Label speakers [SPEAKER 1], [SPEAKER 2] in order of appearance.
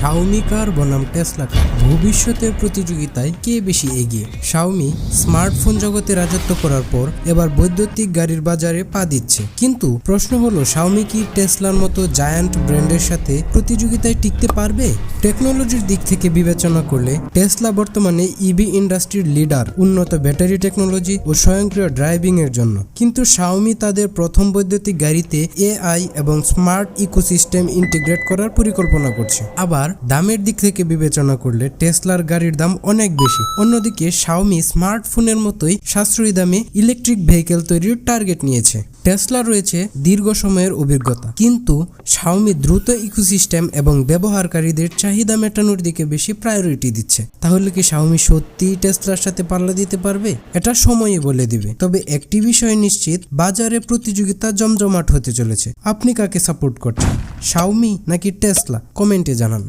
[SPEAKER 1] Xiaomi কার বনাম Tesla কার ভবিষ্যতের প্রতিযোগিতায় কে বেশি এগিয়ে? শাওমি স্মার্টফোন জগতে রাজত্ব করার পর এবার বৈদ্যুতিক গাড়ির বাজারে পা দিচ্ছে, কিন্তু প্রশ্ন হলো শাওমি কি টেসলার মতো জায়ান্ট ব্র্যান্ডের সাথে প্রতিযোগিতায় টিকতে পারবে? টেকনোলজির দিক থেকে বিবেচনা করলে টেসলা বর্তমানে ইভি ইন্ডাস্ট্রির লিডার, উন্নত ব্যাটারি টেকনোলজি ও স্বয়ংক্রিয় ড্রাইভিং এর জন্য। কিন্তু শাওমি তাদের প্রথম বৈদ্যুতিক গাড়িতে এআই এবং স্মার্ট ইকোসিস্টেম ইন্টিগ্রেট করার পরিকল্পনা করছে। আবার দামের দিক থেকে বিবেচনা করলে টেসলার গাড়ির দাম অনেক বেশি। অন্যদিকে শাওমি স্মার্টফোনের মতোই সাশ্রয়ী দামে ইলেকট্রিক ভেহিকেল তৈরির টার্গেট নিয়েছে। টেসলা রয়েছে দীর্ঘ সময়ের অভিজ্ঞতা, কিন্তু শাওমি দ্রুত ইকোসিস্টেম এবং ব্যবহারকারীদের চাহিদা মেটানোর দিকে বেশি প্রায়োরিটি দিচ্ছে। তাহলে কি শাওমি সত্যিই টেসলার সাথে পাল্লা দিতে পারবে? এটা সময়ই বলে দিবে। তবে একটি বিষয় নিশ্চিত, বাজারে প্রতিযোগিতা জমজমাট হতে চলেছে। আপনি কাকে সাপোর্ট করছেন, শাওমি নাকি টেসলা? কমেন্টে জানান।